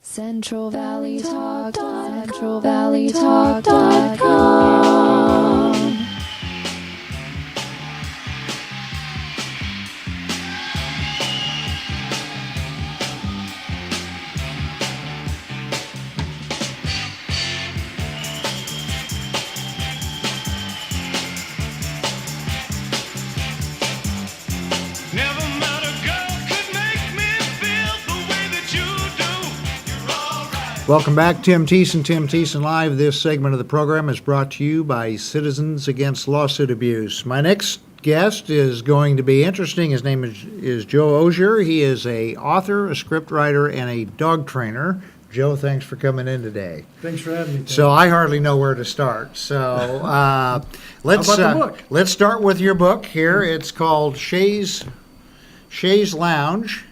CentralValleyTalk.com. Welcome back, Tim Thiessen Live. This segment of the program is brought to you by Citizens Against Lawsuit Abuse. My next guest is going to be interesting. His name is Joe Ozier. He is an author, a scriptwriter, and a dog trainer. Joe, thanks for coming in today. Thanks for having me, Tim. So I hardly know where to start. So let's How about the book? Let's start with your book here. It's called Shea's Lounge,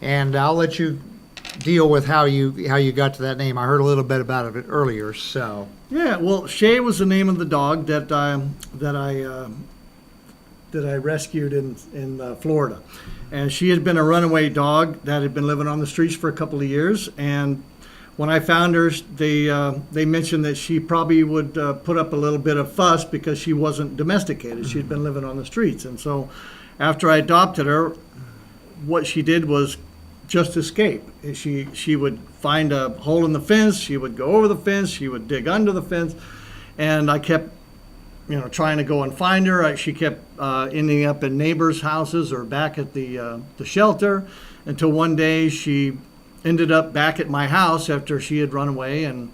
and I'll let you deal with how you got to that name. I heard a little bit about it earlier. So Yeah, well, Shea was the name of the dog that I rescued in Florida, and she had been a runaway dog that had been living on the streets for a couple of years. And when I found her, they mentioned that she probably would put up a little bit of fuss because she wasn't domesticated. She'd been living on the streets, and so after I adopted her, what she did was just escape. She would find a hole in the fence, she would go over the fence, she would dig under the fence, and I kept trying to go and find her. She kept ending up in neighbors' houses or back at the shelter, until one day she ended up back at my house after she had run away, and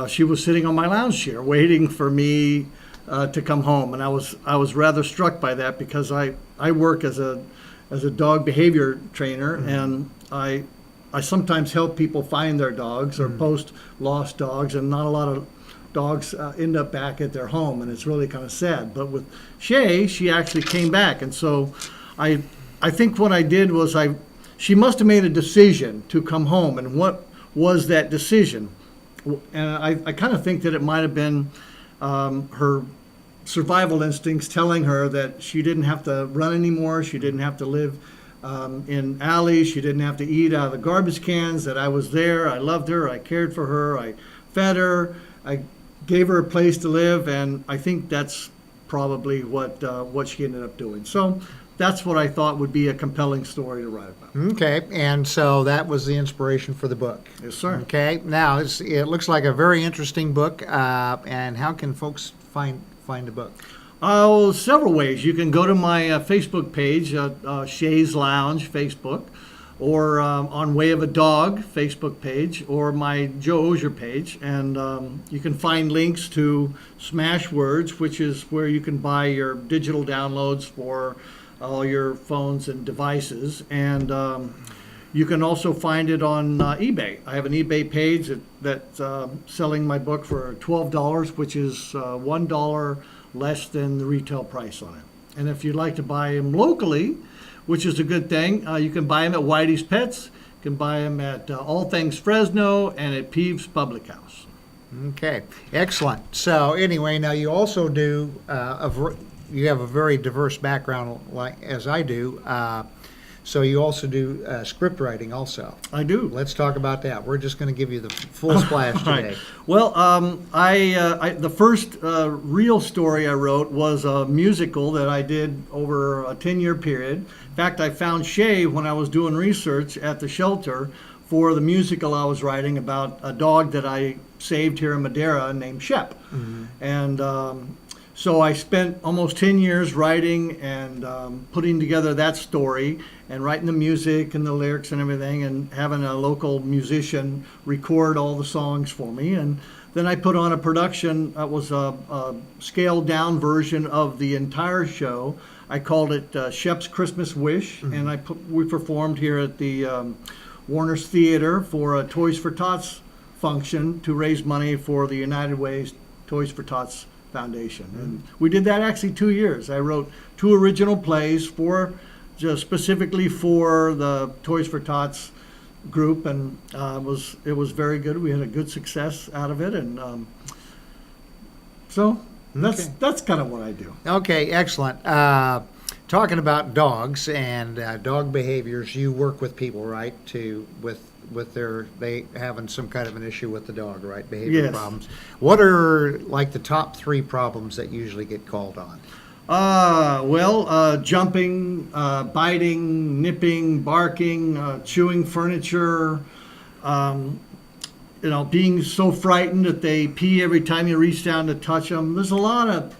she was sitting on my lounge chair waiting for me to come home. And I was rather struck by that, because I work as a dog behavior trainer, and I sometimes help people find their dogs or post lost dogs, and not a lot of dogs end up back at their home, and it's really kind of sad. But with Shea, she actually came back, and so I think what I did was she must have made a decision to come home, and what was that decision? And I kind of think that it might have been her survival instincts telling her that she didn't have to run anymore, she didn't have to live in alleys, she didn't have to eat out of the garbage cans, that I was there, I loved her, I cared for her, I fed her, I gave her a place to live, and I think that's probably what she ended up doing. So that's what I thought would be a compelling story to write about. okay, and so that was the inspiration for the book. Yes, sir. Okay, now it looks like a very interesting book. And how can folks find the book? Oh, several ways. You can go to my Facebook page, Shea's Lounge Facebook, or on Way of a Dog Facebook page, or my Joe Ozier page. And you can find links to Smashwords, which is where you can buy your digital downloads for all your phones and devices. And you can also find it on eBay. I have an eBay page that's selling my book for $12, which is $1 less than the retail price on it. And if you'd like to buy them locally, which is a good thing, you can buy them at Whitey's Pets, you can buy them at All Things Fresno, and at Peeves Public House. Okay, excellent. So anyway, now you also do you have a very diverse background, like as I do. So you also do script writing also. I do. Let's talk about that. We're just going to give you the full splash today. Right. Well, the first real story I wrote was a musical that I did over a 10-year period. In fact, I found Shea when I was doing research at the shelter for the musical I was writing about a dog that I saved here in Madera named Shep. Mm-hmm. And so I spent almost 10 years writing and putting together that story and writing the music and the lyrics and everything, and having a local musician record all the songs for me. And then I put on a production that was a scaled down version of the entire show. I called it Shep's Christmas Wish, mm-hmm. and we performed here at the Warner's Theater for a Toys for Tots function to raise money for the United Way's Toys for Tots Foundation. And we did that actually 2 years. I wrote 2 original plays just specifically for the Toys for Tots group, and it was very good. We had a good success out of it, and so that's kind of what I do. Okay, excellent. Talk talking about dogs and dog behaviors, you work with people, right? With they having some kind of an issue with the dog, right? Behavior Yes. problems. What are like the top 3 problems that usually get called on? Jumping, biting, nipping, barking, chewing furniture, being so frightened that they pee every time you reach down to touch them. There's a lot of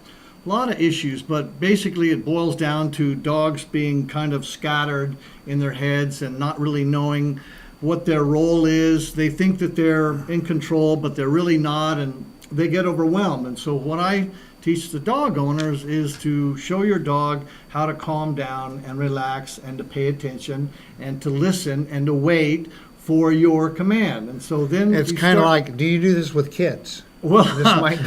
issues, but basically it boils down to dogs being kind of scattered in their heads and not really knowing what their role is. They think that they're in control, but they're really not, and they get overwhelmed. And so what I teach the dog owners is to show your dog how to calm down and relax and to pay attention and to listen and to wait for your command. And so then It's kind of like, do you do this with kids? well, This might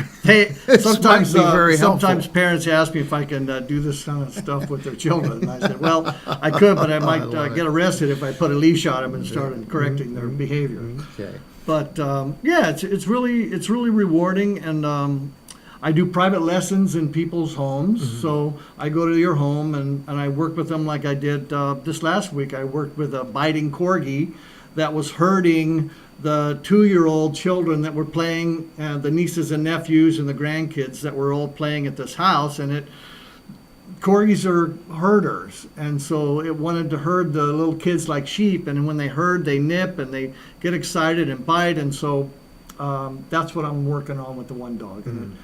sometimes might be very sometimes helpful. parents ask me if I can do this kind of stuff with their children. And I said, well, I could, but I might love it. get arrested if I put a leash on them and started correcting their behavior. Okay. But it's really rewarding, and I do private lessons in people's homes. So I go to your home and I work with them like I did this last week. I worked with a biting corgi that was hurting the 2-year-old children that were playing, the nieces and nephews and the grandkids that were all playing at this house. And corgis are herders, and so it wanted to herd the little kids like sheep. And when they herd, they nip and they get excited and bite. And so that's what I'm working on with the one dog. And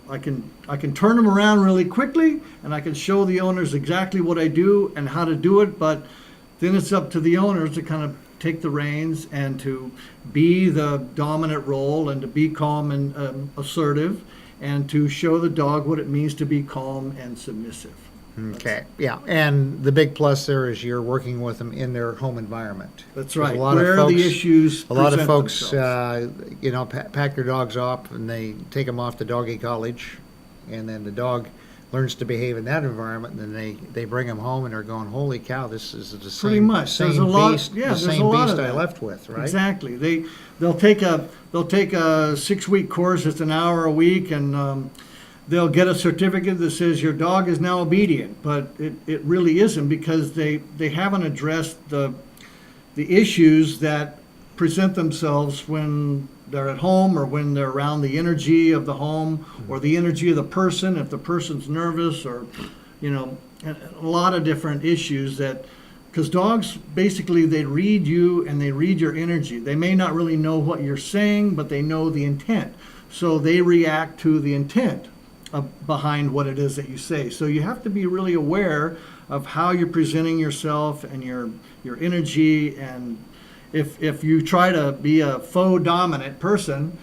I can turn them around really quickly, and I can show the owners exactly what I do and how to do it. But then it's up to the owners to kind of take the reins and to be the dominant role and to be calm and assertive, and to show the dog what it means to be calm and submissive. Okay, yeah, and the big plus there is you're working with them in their home environment. That's 'Cause right. A lot Where of folks, the issues a lot of present folks, themselves. pack their dogs off and they take them off to doggy college, and then the dog learns to behave in that environment, and then they bring them home and they're going, holy cow, this is the Pretty same, much. There's same a lot- beast, yeah, the there's a same lot beast of I that. left with, right? Exactly. They'll take a 6-week course. It's an hour a week, and they'll get a certificate that says your dog is now obedient. But it really isn't, because they haven't addressed the issues that present themselves when they're at home, or when they're around the energy of the home, or the energy of the person, if the person's nervous, or a lot of different issues that. Because dogs, basically, they read you and they read your energy. They may not really know what you're saying, but they know the intent. So they react to the intent behind what it is that you say. So you have to be really aware of how you're presenting yourself and your energy. And if you try to be a faux dominant person,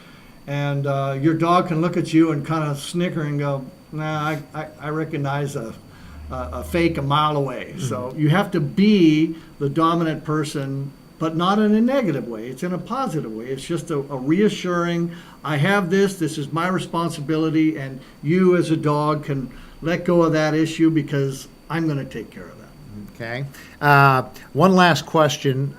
and your dog can look at you and kind of snicker and go, nah, I recognize a fake a mile away. So you have to be the dominant person, but not in a negative way. It's in a positive way. It's just a reassuring, I have this is my responsibility, and you as a dog can let go of that issue because I'm going to take care of that. Okay. One last question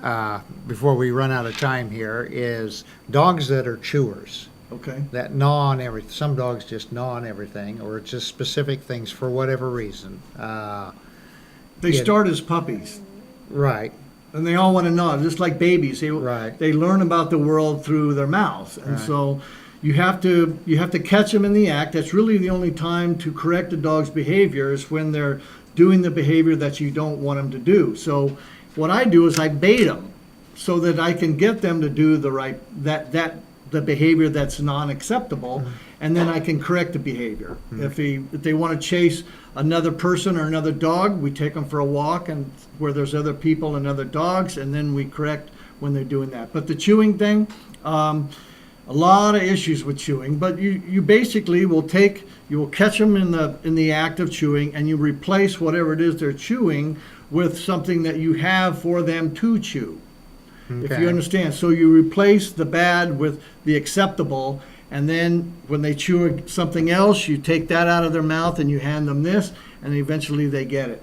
before we run out of time here is dogs that are chewers. Okay. That gnaw on everything. Some dogs just gnaw on everything, or it's just specific things for whatever reason. They Yeah. start as puppies, Right. and they all want to gnaw, just like babies. Right. They learn about the world through their mouths, and Right. so you have to catch them in the act. That's really the only time to correct a dog's behavior, is when they're doing the behavior that you don't want them to do. So what I do is I bait them so that I can get them to do the behavior that's non-acceptable, and then I can correct the behavior. If they want to chase another person or another dog, we take them for a walk and where there's other people and other dogs, and then we correct when they're doing that. But the chewing thing, a lot of issues with chewing, but you basically will catch them in the act of chewing, and you replace whatever it is they're chewing with something that you have for them to chew. If Okay. you understand. So you replace the bad with the acceptable, and then when they chew something else, you take that out of their mouth and you hand them this, and eventually they get it.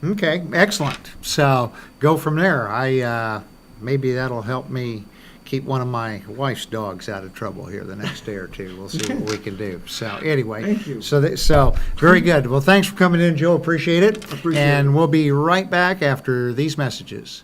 Okay. Excellent. So go from there. Maybe that'll help me keep one of my wife's dogs out of trouble here the next day or two. We'll see what we can do. So anyway, Thank you. So very good. Well, thanks for coming in, Joe. Appreciate it. Appreciate and it. we'll be right back after these messages.